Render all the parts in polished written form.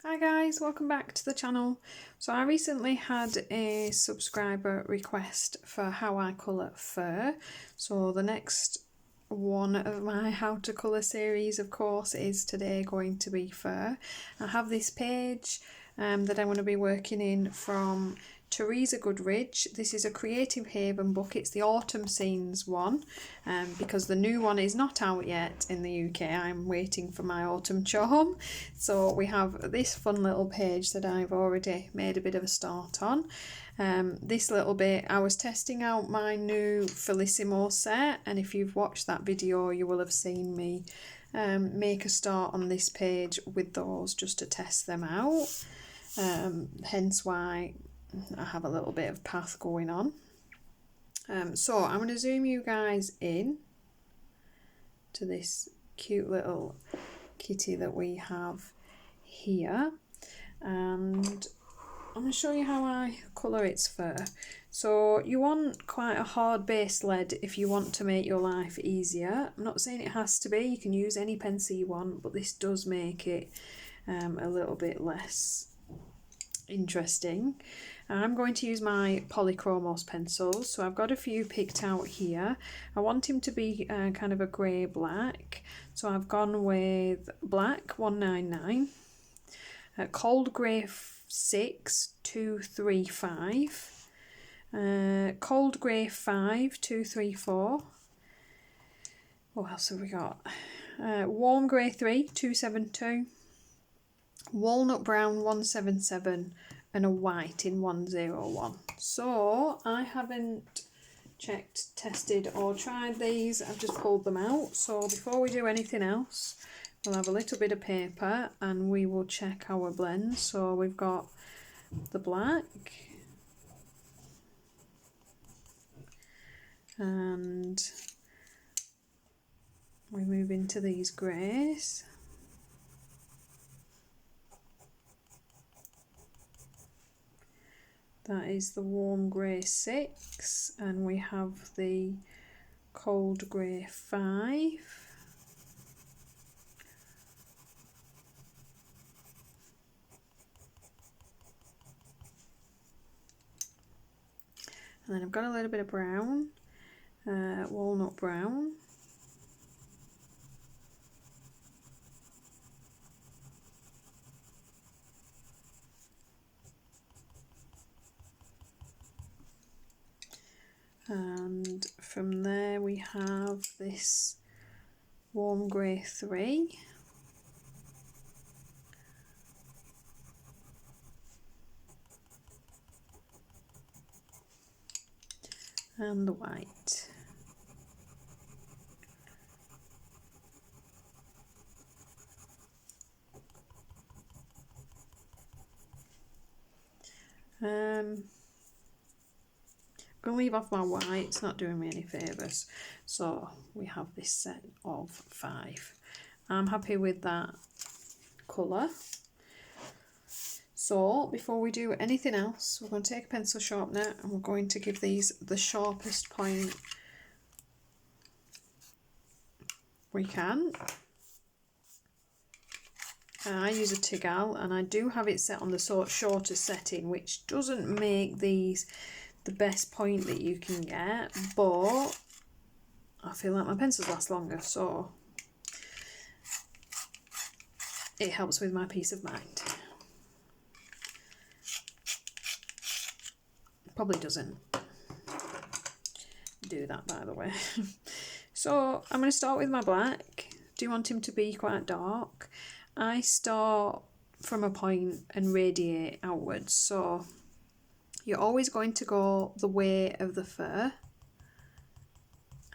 Hi guys, welcome back to the channel. So I recently had a subscriber request for how I colour fur. So the next one of my how to colour series, of course, is today going to be fur. I have this page that I'm going to be working in from Teresa Goodridge. This is a Creative Haven book. It's the Autumn Scenes one, because the new one is not out yet in the UK. I'm waiting for my autumn charm. So we have this fun little page that I've already made a bit of a start on. This little bit, I was testing out my new Felicimo set, and if you've watched that video you will have seen me make a start on this page with those just to test them out. Hence why I have a little bit of path going on. So I'm going to zoom you guys in to this cute little kitty that we have here, and I'm going to show you how I colour its fur. So you want quite a hard base lead if you want to make your life easier. I'm not saying it has to be, you can use any pencil you want, but this does make it a little bit less interesting. I'm going to use my Polychromos pencils, so I've got a few picked out here. I want him to be kind of a grey black, so I've gone with black 199, cold grey 6 235, cold grey 5 234. What else have we got? Warm grey 3 272, walnut brown 177, and a white in 101. So I haven't checked, tested or tried these, I've just pulled them out. So before we do anything else, we'll have a little bit of paper and we will check our blends. So we've got the black, and we move into these greys. That is the warm grey 6, and we have the cold grey 5. And then I've got a little bit of brown, walnut brown. And from there we have this warm grey 3. And the white. I'm going to leave off my white, it's not doing me any favours. So we have this set of 5. I'm happy with that colour. So before we do anything else, we're going to take a pencil sharpener and we're going to give these the sharpest point we can. I use a Tigal and I do have it set on the shorter setting, which doesn't make these the best point that you can get, but I feel like my pencils last longer, so it helps with my peace of mind. Probably doesn't do that, by the way. So I'm going to start with my black. Do you want him to be quite dark? I start from a point and radiate outwards, so you're always going to go the way of the fur,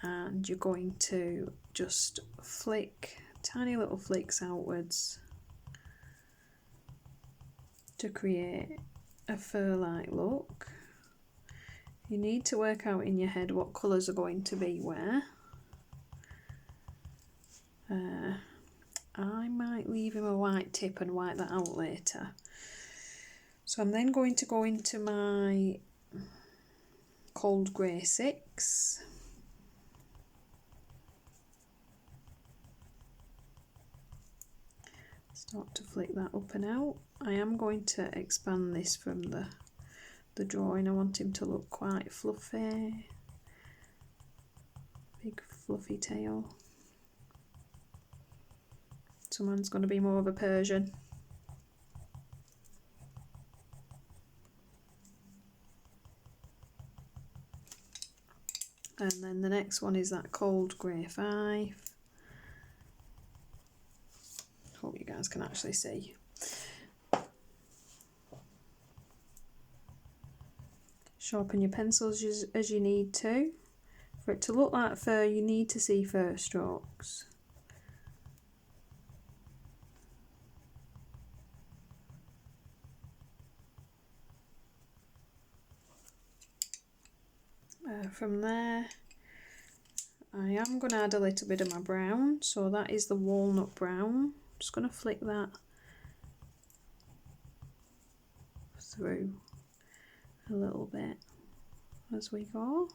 and you're going to just flick tiny little flicks outwards to create a fur-like look. You need to work out in your head what colours are going to be where. I might leave him a white tip and white that out later. So I'm then going to go into my cold grey 6. Not to flick that up and out. I am going to expand this from the drawing. I want him to look quite fluffy. Big fluffy tail. Someone's going to be more of a Persian. And then the next one is that cold grey 5. Hope you guys can actually see. Sharpen your pencils as you need to. For it to look like fur, you need to see fur strokes. From there, I am going to add a little bit of my brown, so that is the walnut brown. Just going to flick that through a little bit as we go.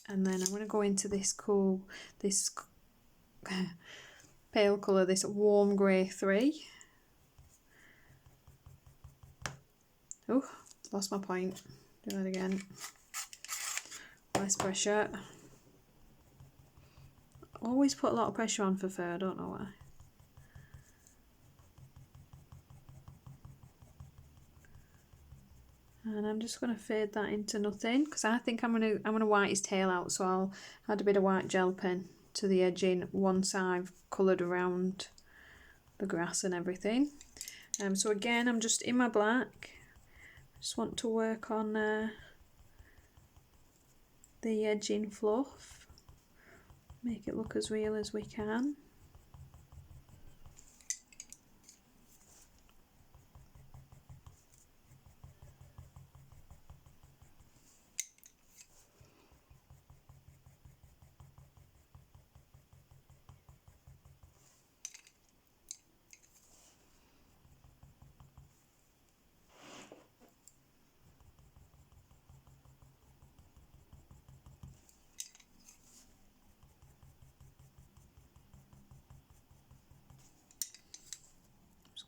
And then I'm going to go into this pale colour, this warm grey 3. Oh, lost my point. Do that again. Less pressure. Always put a lot of pressure on for fur, I don't know why. And I'm just going to fade that into nothing because I think I'm going to white his tail out, so I'll add a bit of white gel pen to the edging once I've coloured around the grass and everything. So again, I'm just in my black. Just want to work on the edging fluff, make it look as real as we can.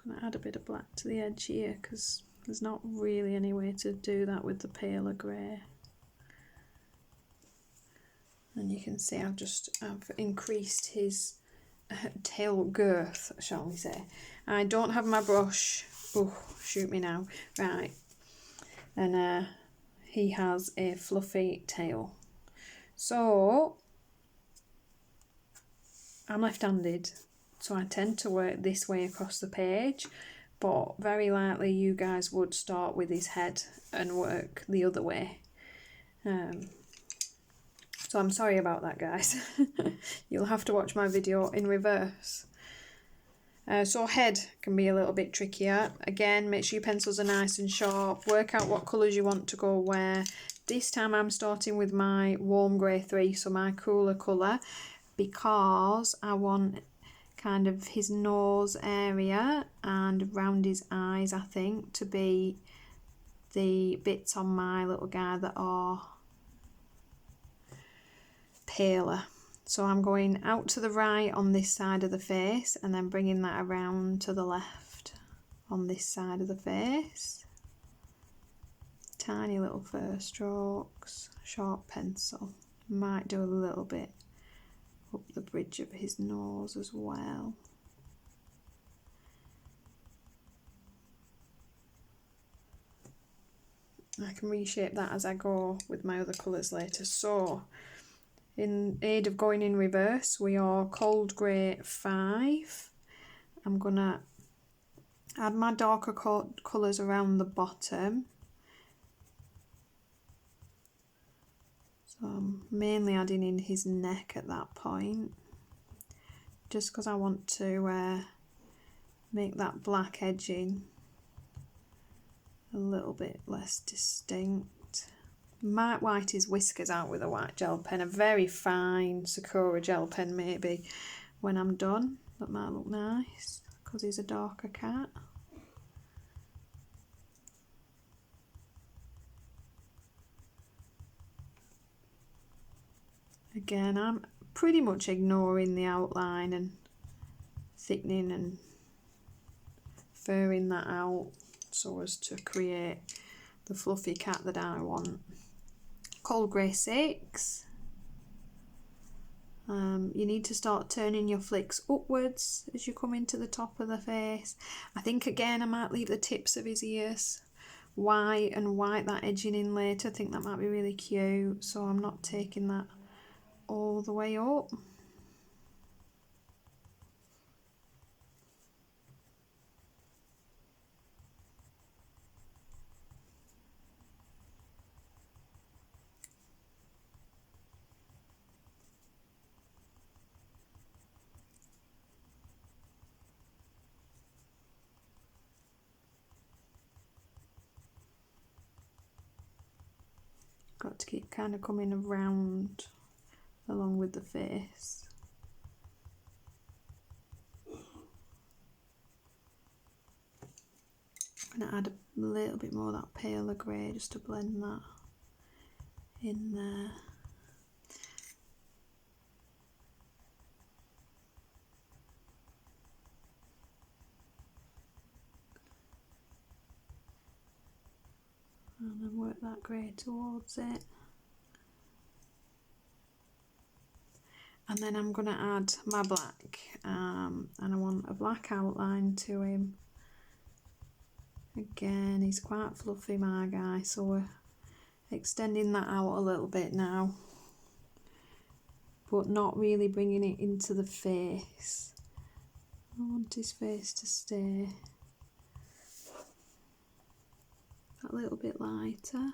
Going to add a bit of black to the edge here because there's not really any way to do that with the paler grey. And you can see I've increased his tail girth, shall we say. I don't have my brush. Oh, shoot me now. Right. And he has a fluffy tail. So I'm left-handed, so I tend to work this way across the page, but very likely you guys would start with his head and work the other way. So I'm sorry about that, guys. You'll have to watch my video in reverse. So head can be a little bit trickier. Again, make sure your pencils are nice and sharp. Work out what colours you want to go where. This time I'm starting with my warm grey 3, so my cooler colour, because I want kind of his nose area and around his eyes, I think, to be the bits on my little guy that are paler. So I'm going out to the right on this side of the face and then bringing that around to the left on this side of the face. Tiny little fur strokes, sharp pencil. Might do a little bit up the bridge of his nose as well. I can reshape that as I go with my other colours later. So, in aid of going in reverse, we are cold grey 5. I'm going to add my darker colours around the bottom. So I'm mainly adding in his neck at that point, just because I want to make that black edging a little bit less distinct. Might white his whiskers out with a white gel pen, a very fine Sakura gel pen maybe when I'm done. That might look nice because he's a darker cat. Again, I'm pretty much ignoring the outline and thickening and furring that out so as to create the fluffy cat that I want. Cold grey 6. You need to start turning your flicks upwards as you come into the top of the face. I think again I might leave the tips of his ears white and white that edging in later. I think that might be really cute, so I'm not taking that all the way up. Got to keep kind of coming around along with the face. I'm going to add a little bit more of that paler grey just to blend that in there. And then work that grey towards it. And then I'm going to add my black, and I want a black outline to him. Again, he's quite fluffy, my guy, so we're extending that out a little bit now, but not really bringing it into the face. I want his face to stay a little bit lighter.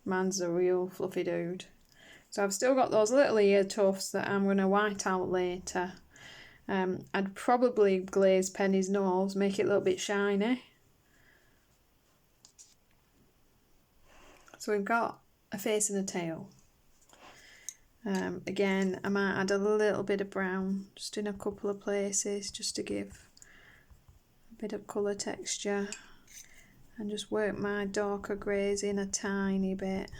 Man's a real fluffy dude. So I've still got those little ear tufts that I'm going to white out later. I'd probably glaze Penny's nose, make it a little bit shiny. So we've got a face and a tail. Again, I might add a little bit of brown just in a couple of places just to give a bit of colour texture. And just work my darker greys in a tiny bit.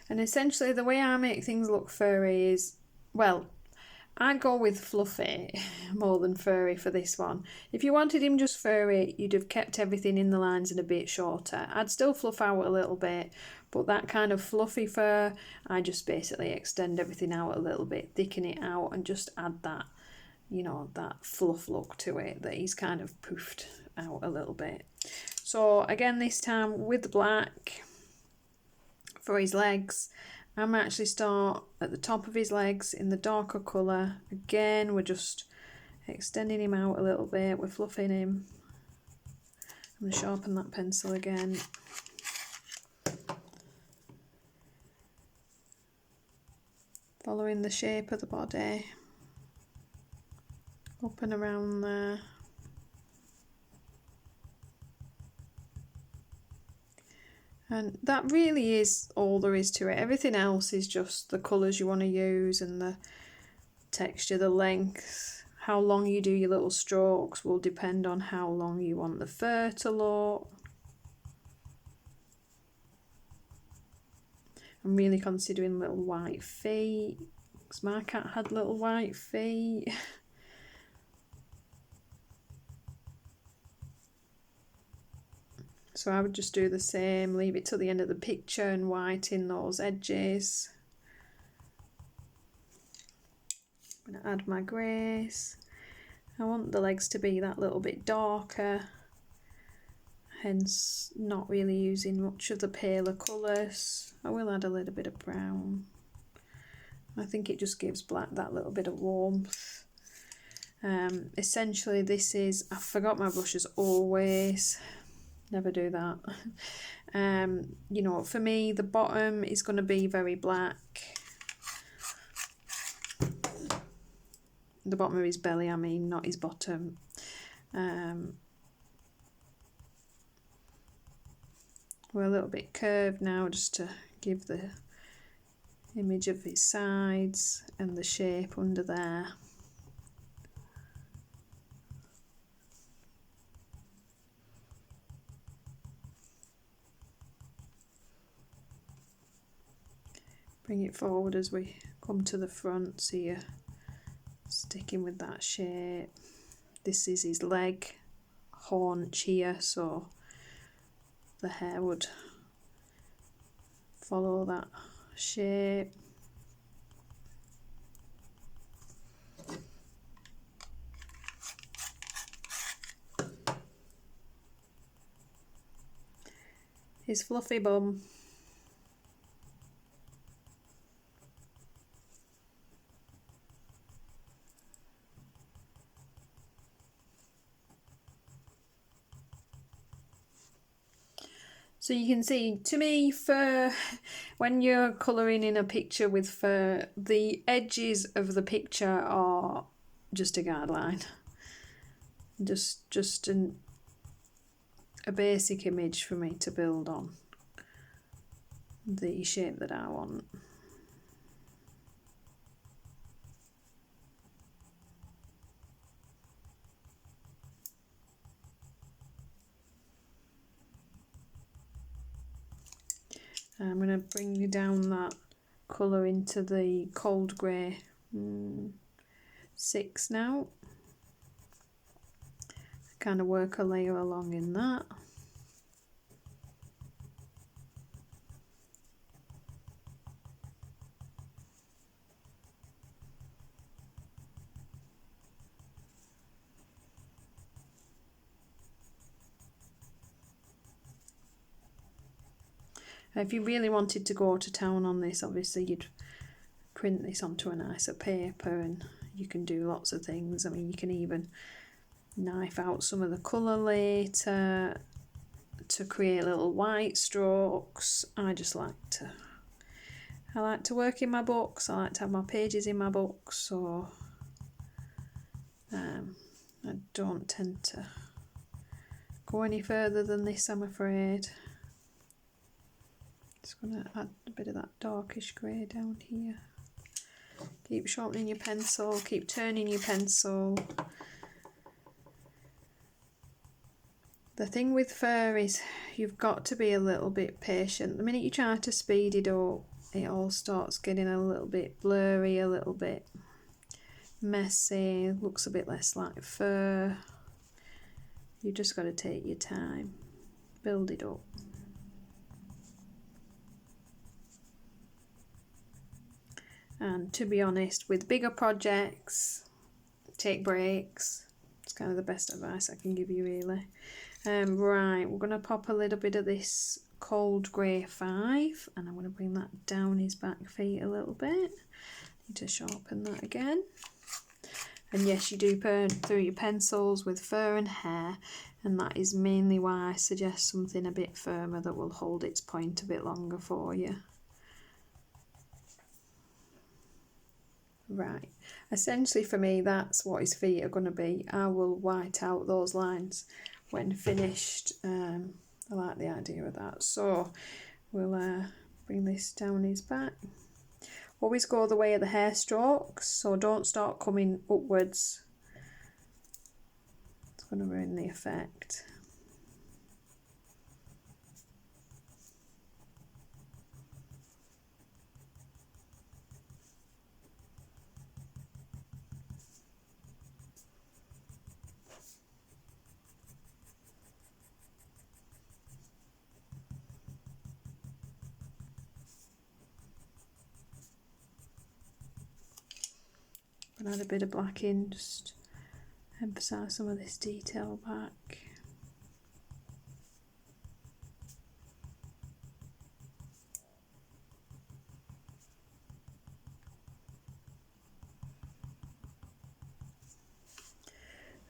And essentially the way I make things look furry is, well, I go with fluffy more than furry for this one. If you wanted him just furry, you'd have kept everything in the lines and a bit shorter. I'd still fluff out a little bit, but that kind of fluffy fur, I just basically extend everything out a little bit, thicken it out and just add that, you know, that fluff look to it that he's kind of poofed out a little bit. So again, this time with the black for his legs, I'm actually start at the top of his legs in the darker colour. Again, we're just extending him out a little bit, we're fluffing him. I'm going to sharpen that pencil again. Following the shape of the body, up and around there. And that really is all there is to it. Everything else is just the colours you want to use and the texture, the length. How long you do your little strokes will depend on how long you want the fur to look. I'm really considering little white feet, because my cat had little white feet. So I would just do the same, leave it till the end of the picture and whiten those edges. I'm going to add my greys. I want the legs to be that little bit darker, hence not really using much of the paler colours. I will add a little bit of brown. I think it just gives black that little bit of warmth. Essentially this is, I forgot my brush as always, never do that. You know, for me the bottom is going to be very black. The bottom of his belly, I mean, not his bottom. We're a little bit curved now just to give the image of his sides and the shape under there. Bring it forward as we come to the front, so you're sticking with that shape. This is his leg haunch here, so the hair would follow that shape. His fluffy bum. So you can see, to me, fur, when you're colouring in a picture with fur, the edges of the picture are just a guideline. Just a basic image for me to build on the shape that I want. I'm going to bring down that colour into the cold grey 6 now. Kind of work a layer along in that. If you really wanted to go to town on this, obviously you'd print this onto a nicer paper, and you can do lots of things. I mean, you can even knife out some of the colour later to create little white strokes. I like to work in my books. I like to have my pages in my books, so I don't tend to go any further than this, I'm afraid. Just going to add a bit of that darkish grey down here. Keep sharpening your pencil, keep turning your pencil. The thing with fur is you've got to be a little bit patient. The minute you try to speed it up, it all starts getting a little bit blurry, a little bit messy, looks a bit less like fur. You just got to take your time, build it up. And to be honest, with bigger projects, take breaks. It's kind of the best advice I can give you, really. Right, we're going to pop a little bit of this cold grey 5, and I'm going to bring that down his back feet a little bit. Need to sharpen that again. And yes, you do burn through your pencils with fur and hair, and that is mainly why I suggest something a bit firmer that will hold its point a bit longer for you. Right, essentially for me that's what his feet are going to be. I will white out those lines when finished. I like the idea of that. So we'll bring this down his back. Always go the way of the hair strokes, so don't start coming upwards. It's going to ruin the effect. Add a bit of black in, just emphasise some of this detail back.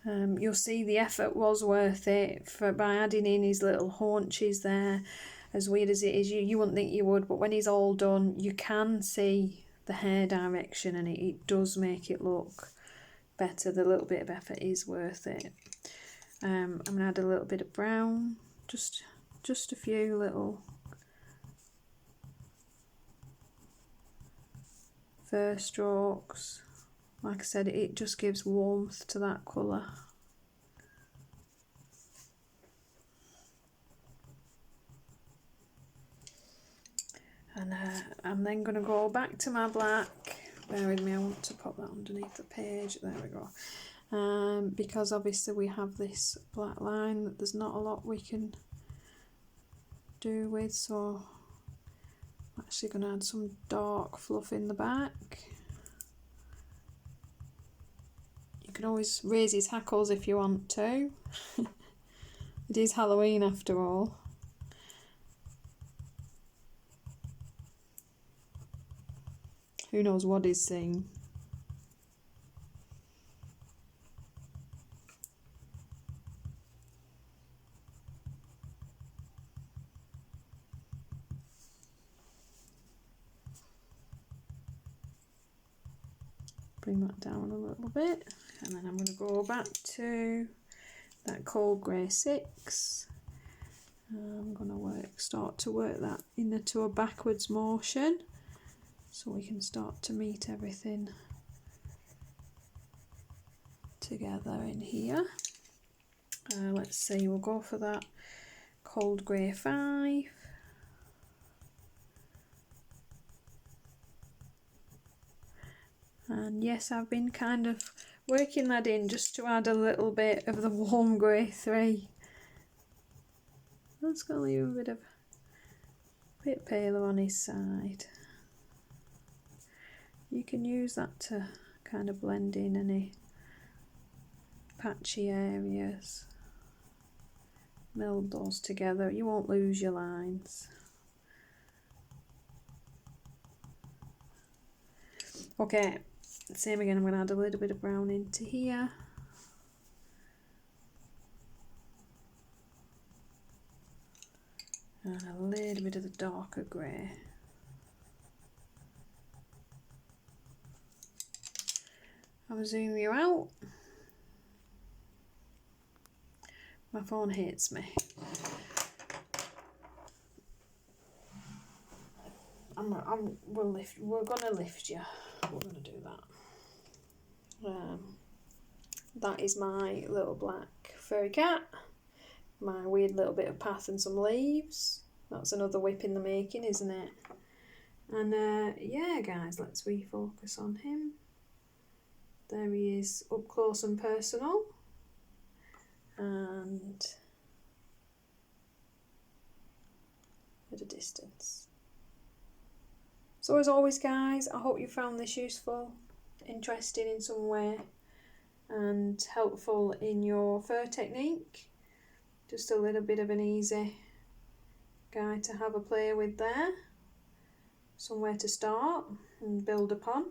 You'll see the effort was worth it by adding in his little haunches there. As weird as it is, you wouldn't think you would, but when he's all done, you can see the hair direction, and it does make it look better. The little bit of effort is worth it. I'm going to add a little bit of brown, just a few little fur strokes. Like I said, it just gives warmth to that colour. And I'm then going to go back to my black. Bear with me, I want to pop that underneath the page. There we go. Because obviously we have this black line that there's not a lot we can do with, so I'm actually going to add some dark fluff in the back. You can always raise his hackles if you want to. It is Halloween after all. Who knows what he's seeing. Bring that down a little bit, and then I'm going to go back to that cold grey 6. I'm going to start to work that into a backwards motion, so we can start to meet everything together in here. Let's see, we'll go for that cold grey 5. And yes, I've been kind of working that in just to add a little bit of the warm grey 3. That's going to leave a bit paler on his side. You can use that to kind of blend in any patchy areas. Meld those together, you won't lose your lines. Okay, same again, I'm going to add a little bit of brown into here. And a little bit of the darker grey. I'll zoom you out. My phone hates me. We're gonna lift you. We're gonna do that. That is my little black furry cat. My weird little bit of path and some leaves. That's another whip in the making, isn't it? And yeah, guys, let's refocus on him. There he is, up close and personal. And at a distance. So as always, guys, I hope you found this useful, interesting in some way, and helpful in your fur technique. Just a little bit of an easy guide to have a play with there. Somewhere to start and build upon.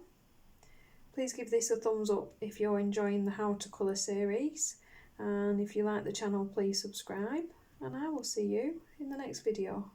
Please give this a thumbs up if you're enjoying the How to Colour series. And if you like the channel, please subscribe. And I will see you in the next video.